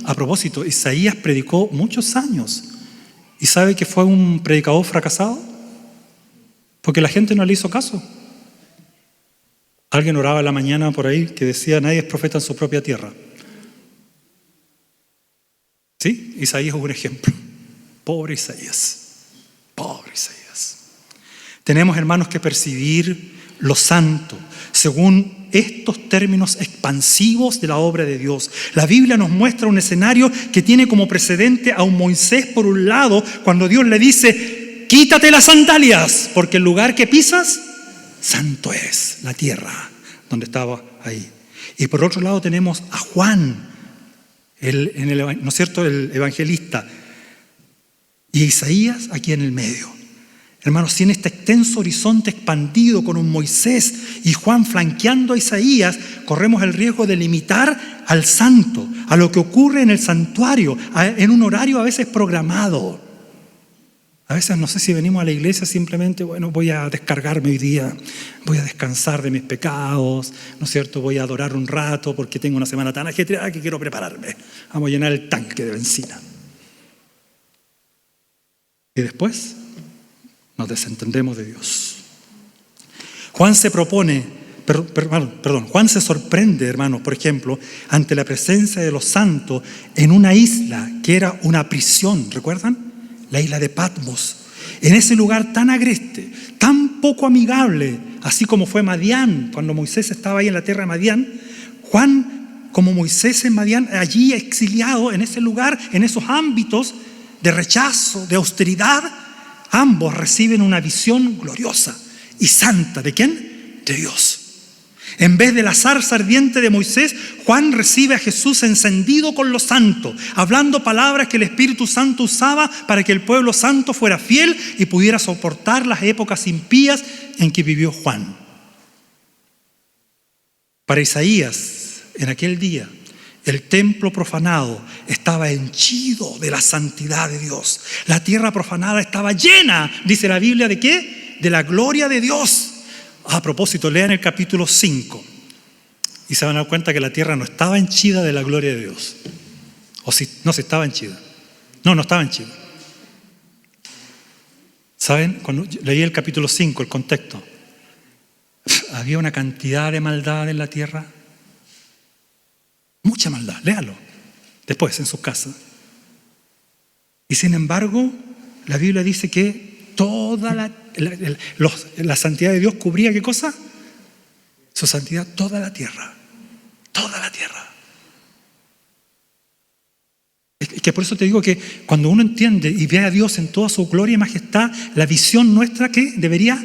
A propósito, Isaías predicó muchos años. ¿Y sabe que fue un predicador fracasado? Porque la gente no le hizo caso. Alguien oraba en la mañana por ahí que decía: nadie es profeta en su propia tierra. ¿Sí? Isaías es un ejemplo. Pobre Isaías. Pobre Isaías. Tenemos, hermanos, que percibir lo santo según estos términos expansivos de la obra de Dios. La Biblia nos muestra un escenario que tiene como precedente a un Moisés, por un lado, cuando Dios le dice: quítate las sandalias, porque el lugar que pisas, santo es, la tierra donde estaba ahí. Y por otro lado tenemos a Juan, ¿no es cierto?, el evangelista, y Isaías aquí en el medio. Hermanos, si en este extenso horizonte expandido con un Moisés y Juan flanqueando a Isaías, corremos el riesgo de limitar al santo, a lo que ocurre en el santuario, en un horario a veces programado. A veces no sé si venimos a la iglesia simplemente, bueno, voy a descargarme hoy día, voy a descansar de mis pecados, ¿no es cierto? Voy a adorar un rato porque tengo una semana tan ajetreada que quiero prepararme. Vamos a llenar el tanque de benzina. Y después nos desentendemos de Dios. Juan se sorprende, hermanos, por ejemplo, ante la presencia de los santos en una isla que era una prisión, ¿recuerdan? La isla de Patmos. En ese lugar tan agreste, tan poco amigable, así como fue Madián, cuando Moisés estaba ahí en la tierra de Madián, Juan, como Moisés en Madián, allí exiliado en ese lugar, en esos ámbitos de rechazo, de austeridad, ambos reciben una visión gloriosa y santa. ¿De quién? De Dios. En vez de la zarza ardiente de Moisés, Juan recibe a Jesús encendido con lo santo, hablando palabras que el Espíritu Santo usaba para que el pueblo santo fuera fiel y pudiera soportar las épocas impías en que vivió Juan. Para Isaías, en aquel día, el templo profanado estaba henchido de la santidad de Dios. La tierra profanada estaba llena, dice la Biblia, ¿de qué? De la gloria de Dios. A propósito, lean el capítulo 5 y se van a dar cuenta que la tierra no estaba henchida de la gloria de Dios. O si no, se estaba henchida. No estaba henchida. ¿Saben? Cuando leí el capítulo 5, el contexto, había una cantidad de maldad en la tierra. Mucha maldad, léalo después en sus casas. Y sin embargo, la Biblia dice que toda la santidad de Dios cubría ¿qué cosa? Su santidad, toda la tierra. Toda la tierra. Es que por eso te digo que cuando uno entiende y ve a Dios en toda su gloria y majestad, la visión nuestra que debería,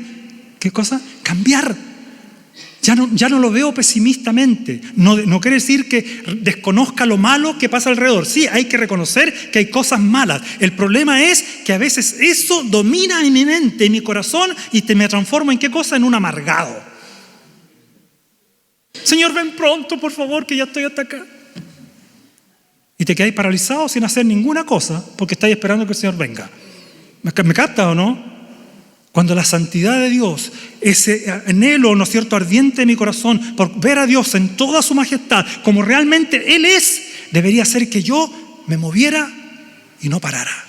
¿qué cosa? Cambiar. Ya no lo veo pesimistamente. No quiere decir que desconozca lo malo que pasa alrededor. Sí, hay que reconocer que hay cosas malas. El problema es que a veces eso domina en mi mente, en mi corazón, y me transformo en ¿qué cosa? En un amargado. Señor, ven pronto, por favor, que ya estoy hasta acá. Y te quedáis paralizado sin hacer ninguna cosa porque estáis esperando que el Señor venga. ¿Me capta o no? Cuando la santidad de Dios, ese anhelo, ¿no es cierto?, ardiente en mi corazón por ver a Dios en toda su majestad, como realmente Él es, debería hacer que yo me moviera y no parara.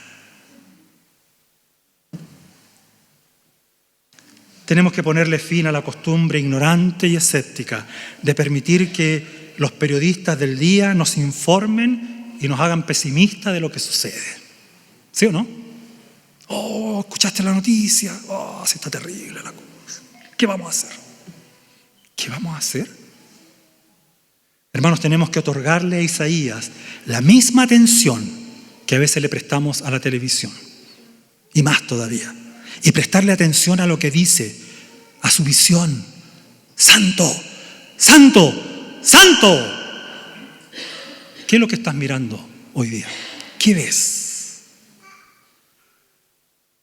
Tenemos que ponerle fin a la costumbre ignorante y escéptica de permitir que los periodistas del día nos informen y nos hagan pesimistas de lo que sucede. ¿Sí o no? Oh, escuchaste la noticia. Oh, sí está terrible la cosa. ¿Qué vamos a hacer? ¿Qué vamos a hacer? Hermanos, tenemos que otorgarle a Isaías la misma atención que a veces le prestamos a la televisión. Y más todavía. Y prestarle atención a lo que dice, a su visión. Santo, santo, santo. ¿Qué es lo que estás mirando hoy día? ¿Qué ves?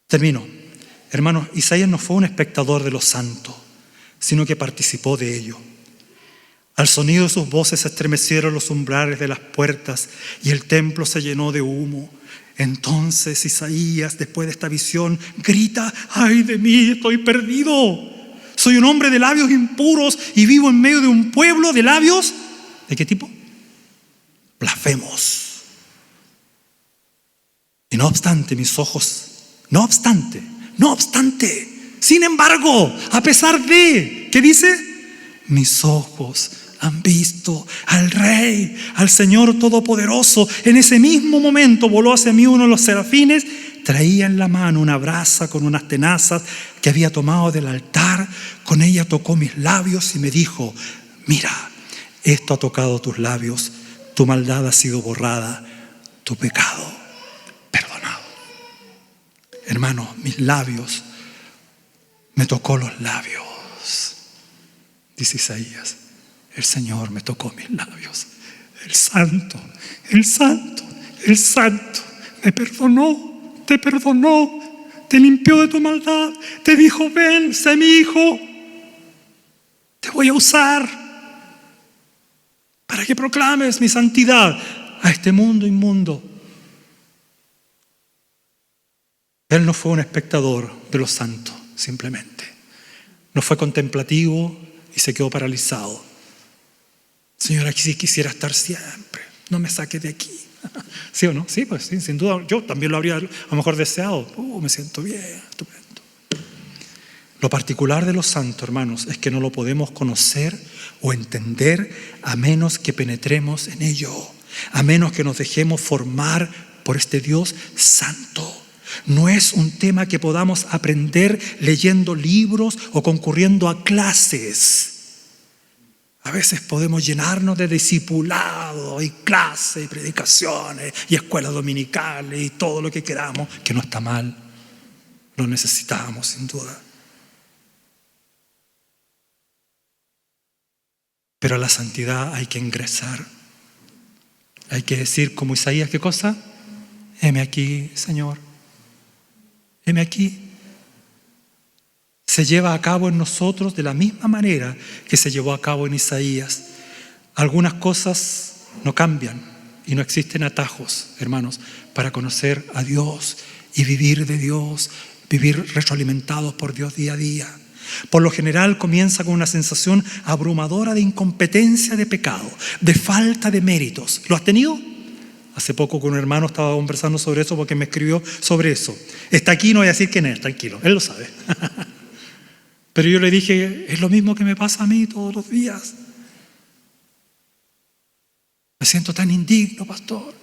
Termino. Hermanos, Isaías no fue un espectador de lo santo, sino que participó de ello. Al sonido de sus voces se estremecieron los umbrales de las puertas y el templo se llenó de humo. Entonces Isaías, después de esta visión, grita: ¡ay de mí, estoy perdido! Soy un hombre de labios impuros y vivo en medio de un pueblo de labios, ¿de qué tipo? Blasfemos. Y no obstante, no obstante, sin embargo, a pesar de, ¿qué dice? Mis ojos han visto al Rey, al Señor Todopoderoso. En ese mismo momento voló hacia mí uno de los serafines, traía en la mano una brasa con unas tenazas que había tomado del altar. Con ella tocó mis labios y me dijo: mira, esto ha tocado tus labios, tu maldad ha sido borrada, tu pecado perdonado. Hermano, mis labios, me tocó los labios, dice Isaías. El Señor me tocó mis labios. El Santo, el Santo, el Santo me perdonó, te limpió de tu maldad, te dijo: ven, sé mi hijo, te voy a usar para que proclames mi santidad a este mundo inmundo. Él no fue un espectador de los santos, simplemente. No fue contemplativo y se quedó paralizado. Señor, aquí sí quisiera estar siempre, no me saques de aquí. ¿Sí o no? Sí, pues sí, sin duda. Yo también lo habría a lo mejor deseado. Me siento bien, estupendo. Lo particular de los santos, hermanos, es que no lo podemos conocer o entender a menos que penetremos en ello, a menos que nos dejemos formar por este Dios santo. No es un tema que podamos aprender leyendo libros o concurriendo a clases. A veces podemos llenarnos de discipulado y clases y predicaciones y escuelas dominicales y todo lo que queramos, que no está mal. Lo necesitamos sin duda. Pero a la santidad hay que ingresar. Hay que decir como Isaías, ¿qué cosa? Heme aquí, Señor. Heme aquí. Se lleva a cabo en nosotros de la misma manera que se llevó a cabo en Isaías. Algunas cosas no cambian y no existen atajos, hermanos, para conocer a Dios y vivir de Dios, vivir retroalimentados por Dios día a día. Por lo general comienza con una sensación abrumadora de incompetencia, de pecado, de falta de méritos. ¿Lo has tenido? Hace poco con un hermano estaba conversando sobre eso porque me escribió sobre eso. Está aquí, no voy a decir quién es, tranquilo, él lo sabe. Pero yo le dije, es lo mismo que me pasa a mí todos los días. Me siento tan indigno, pastor.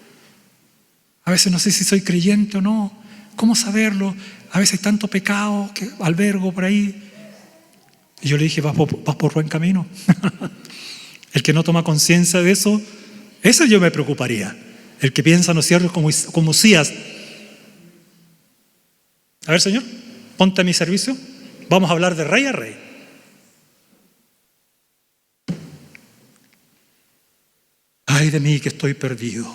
A veces no sé si soy creyente o no. ¿Cómo saberlo? A veces hay tanto pecado que albergo por ahí. Y yo le dije, vas por buen camino. El que no toma conciencia de eso, ese yo me preocuparía. El que piensa, ¿no es cierto?, como Usías. A ver, Señor, ponte a mi servicio. Vamos a hablar de rey a rey. Ay de mí que estoy perdido.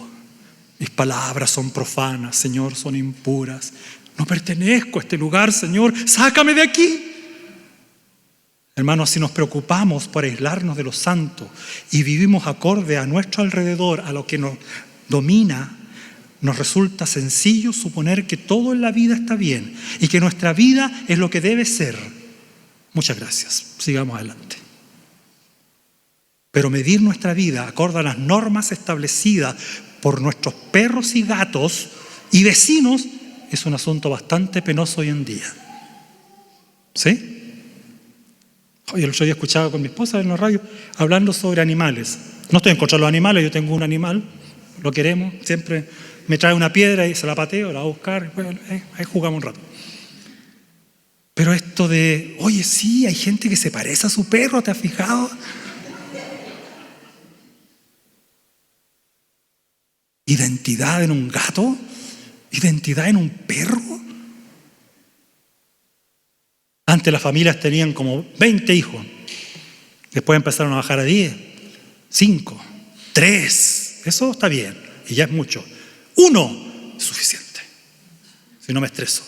Mis palabras son profanas, Señor, son impuras. No pertenezco a este lugar, Señor. Sácame de aquí. Hermanos, si nos preocupamos por aislarnos de lo santo y vivimos acorde a nuestro alrededor, a lo que nos domina, nos resulta sencillo suponer que todo en la vida está bien y que nuestra vida es lo que debe ser. Muchas gracias. Sigamos adelante. Pero medir nuestra vida acorde a las normas establecidas por nuestros perros y gatos y vecinos es un asunto bastante penoso hoy en día. ¿Sí? Hoy el otro día escuchaba con mi esposa en la radio hablando sobre animales. No estoy en contra de los animales, yo tengo un animal, lo queremos, siempre me trae una piedra y se la pateo, la voy a buscar, bueno, ahí jugamos un rato. Pero esto de, oye, sí, hay gente que se parece a su perro, ¿te has fijado? ¿Identidad en un gato? ¿Identidad en un perro? Antes las familias tenían como 20 hijos. Después empezaron a bajar a 10, 5, 3. Eso está bien y ya es mucho. 1 es suficiente. Si no me estreso.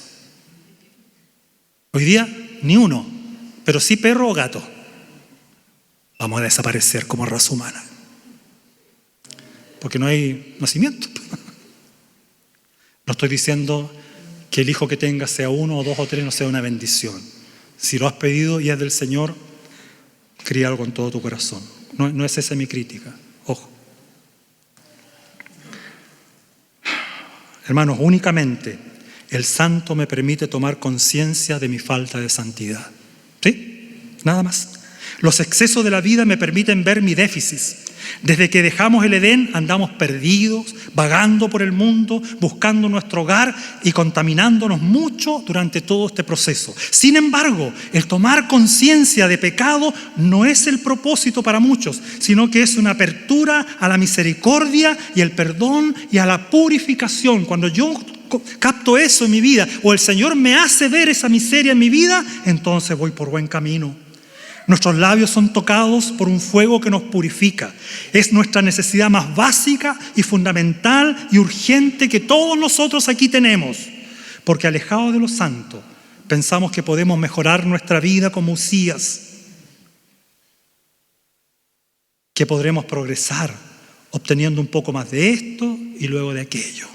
Hoy día ni 1, pero sí perro o gato. Vamos a desaparecer como raza humana. Porque no hay nacimiento. No estoy diciendo que el hijo que tengas sea 1 o 2 o 3 no sea una bendición. Si lo has pedido y es del Señor, críalo con todo tu corazón. No es esa mi crítica. Ojo. Hermanos, únicamente el santo me permite tomar conciencia de mi falta de santidad. ¿Sí? Nada más. Los excesos de la vida me permiten ver mi déficit. Desde que dejamos el Edén andamos perdidos, vagando por el mundo, buscando nuestro hogar y contaminándonos mucho durante todo este proceso. Sin embargo, el tomar conciencia de pecado no es el propósito para muchos, sino que es una apertura a la misericordia y el perdón y a la purificación. Cuando yo capto eso en mi vida o el Señor me hace ver esa miseria en mi vida, entonces voy por buen camino. Nuestros labios son tocados por un fuego que nos purifica. Es nuestra necesidad más básica y fundamental y urgente que todos nosotros aquí tenemos. Porque alejados de lo santo, pensamos que podemos mejorar nuestra vida como Usías. Que podremos progresar obteniendo un poco más de esto y luego de aquello.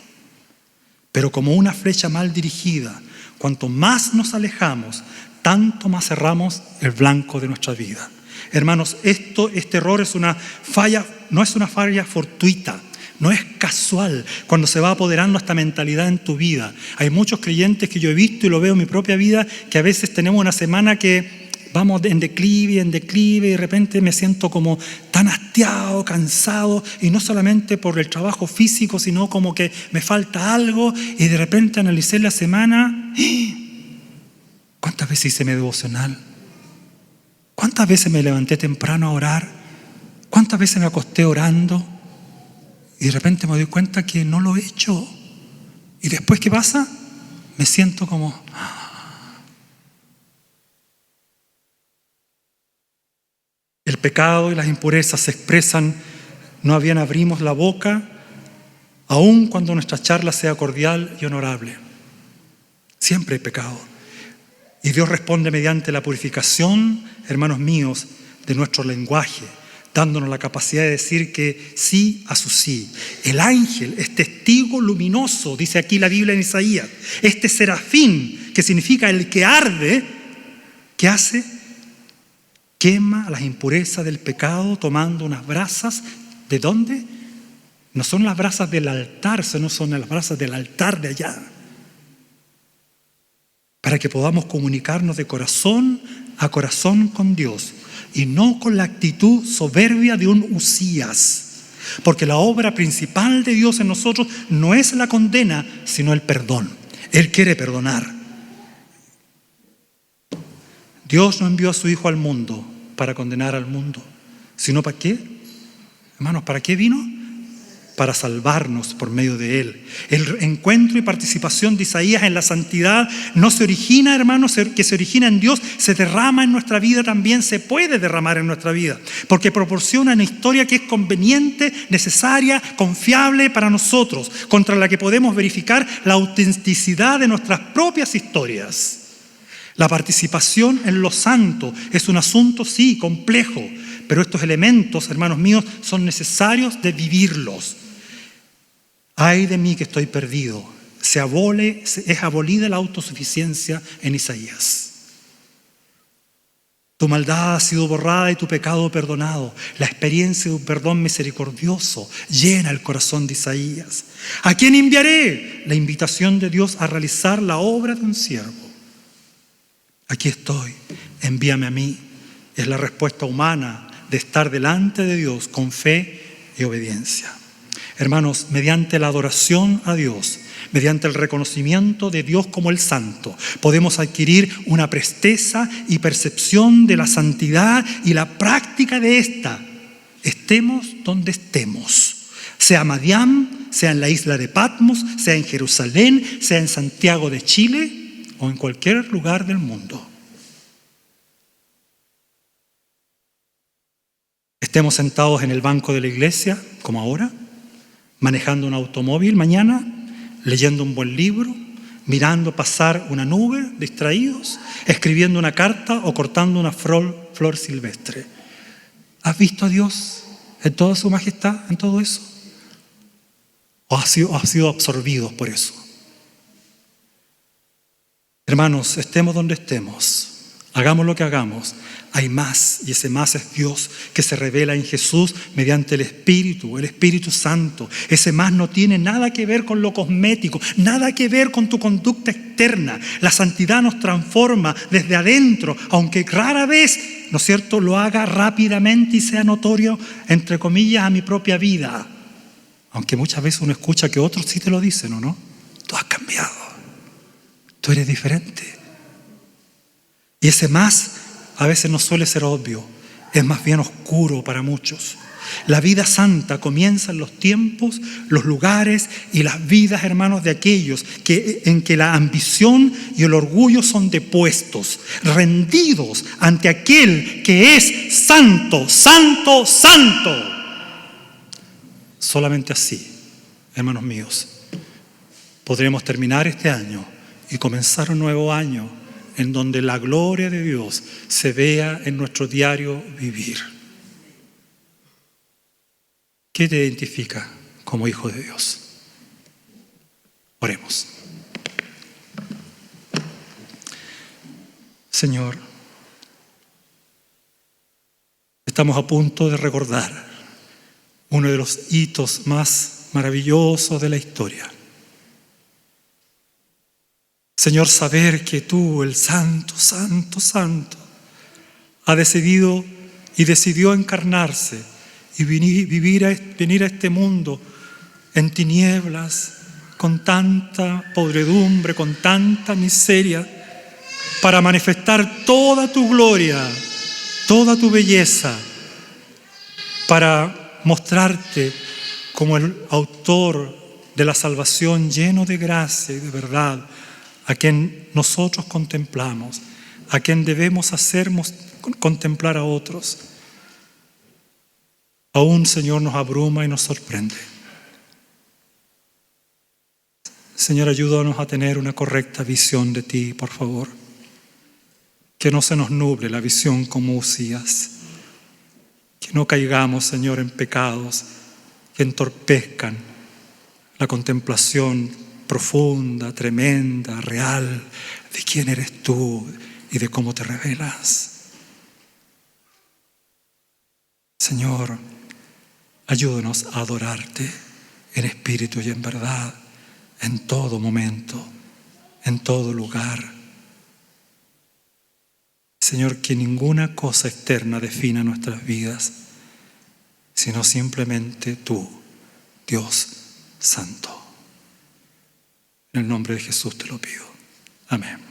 Pero como una flecha mal dirigida, cuanto más nos alejamos, tanto más cerramos el blanco de nuestra vida. Hermanos, este error es una falla, no es una falla fortuita, no es casual cuando se va apoderando esta mentalidad en tu vida. Hay muchos creyentes que yo he visto y lo veo en mi propia vida, que a veces tenemos una semana que vamos en declive y de repente me siento como tan hastiado, cansado, y no solamente por el trabajo físico, sino como que me falta algo, y de repente analicé la semana. ¿Cuántas veces hice mi devocional? ¿Cuántas veces me levanté temprano a orar? ¿Cuántas veces me acosté orando? Y de repente me doy cuenta que no lo he hecho. ¿Y después qué pasa? Me siento como... El El pecado y las impurezas se expresan, no bien abrimos la boca, aun cuando nuestra charla sea cordial y honorable. Siempre hay pecado. Y Dios responde mediante la purificación, hermanos míos, de nuestro lenguaje, dándonos la capacidad de decir que sí a su sí. El ángel es testigo luminoso, dice aquí la Biblia en Isaías. Este serafín, que significa el que arde, ¿qué hace? Quema las impurezas del pecado tomando unas brasas. ¿De dónde? No son las brasas del altar, sino son las brasas del altar de allá. Para que podamos comunicarnos de corazón a corazón con Dios y no con la actitud soberbia de un Usías. Porque la obra principal de Dios en nosotros no es la condena, sino el perdón. Él quiere perdonar. Dios no envió a su Hijo al mundo para condenar al mundo, sino ¿para qué? Hermanos, ¿para qué vino? Para salvarnos por medio de Él. El encuentro y participación de Isaías en la santidad no se origina, hermanos, que se origina en Dios, se derrama en nuestra vida también, se puede derramar en nuestra vida, porque proporciona una historia que es conveniente, necesaria, confiable para nosotros, contra la que podemos verificar la autenticidad de nuestras propias historias. La participación en lo santo es un asunto, sí, complejo, pero estos elementos, hermanos míos, son necesarios de vivirlos. Ay de mí que estoy perdido. Es abolida la autosuficiencia en Isaías. Tu maldad ha sido borrada y tu pecado perdonado. La experiencia de un perdón misericordioso llena el corazón de Isaías. ¿A quién enviaré? La invitación de Dios a realizar la obra de un siervo. Aquí estoy, envíame a mí. Es la respuesta humana de estar delante de Dios con fe y obediencia. Hermanos, mediante la adoración a Dios, mediante el reconocimiento de Dios como el Santo, podemos adquirir una presteza y percepción de la santidad y la práctica de esta. Estemos donde estemos, sea Madián, sea en la isla de Patmos, sea en Jerusalén, sea en Santiago de Chile o en cualquier lugar del mundo. Estemos sentados en el banco de la iglesia, como ahora, manejando un automóvil mañana, leyendo un buen libro, mirando pasar una nube, distraídos, escribiendo una carta o cortando una flor silvestre. ¿Has visto a Dios en toda su majestad, en todo eso? ¿O has sido absorbidos por eso? Hermanos, estemos donde estemos, hagamos lo que hagamos, hay más, y ese más es Dios que se revela en Jesús mediante el Espíritu Santo. Ese más no tiene nada que ver con lo cosmético, nada que ver con tu conducta externa. La santidad nos transforma desde adentro, aunque rara vez, ¿no es cierto?, lo haga rápidamente y sea notorio, entre comillas, a mi propia vida. Aunque muchas veces uno escucha que otros sí te lo dicen, ¿o no? Tú has cambiado, tú eres diferente. Y ese más a veces no suele ser obvio, es más bien oscuro para muchos. La vida santa comienza en los tiempos, los lugares y las vidas, hermanos, de aquellos en que la ambición y el orgullo son depuestos, rendidos ante aquel que es santo, santo, santo. Solamente así, hermanos míos, podremos terminar este año y comenzar un nuevo año en donde la gloria de Dios se vea en nuestro diario vivir. ¿Qué te identifica como hijo de Dios? Oremos. Señor, estamos a punto de recordar uno de los hitos más maravillosos de la historia. Señor, saber que tú, el Santo, Santo, Santo, ha decidido y decidió encarnarse y venir a este mundo en tinieblas, con tanta podredumbre, con tanta miseria, para manifestar toda tu gloria, toda tu belleza, para mostrarte como el autor de la salvación, lleno de gracia y de verdad, a quien nosotros contemplamos, a quien debemos hacernos contemplar a otros. aún, Señor, nos abruma y nos sorprende. Señor, ayúdanos a tener una correcta visión de ti, por favor. Que no se nos nuble la visión como Usías. Que no caigamos, Señor, en pecados que entorpezcan la contemplación profunda, tremenda, real de quién eres tú y de cómo te revelas. Señor, ayúdanos a adorarte en espíritu y en verdad, en todo momento, en todo lugar. Señor, que ninguna cosa externa defina nuestras vidas, sino simplemente tú, Dios Santo. En el nombre de Jesús te lo pido. Amén.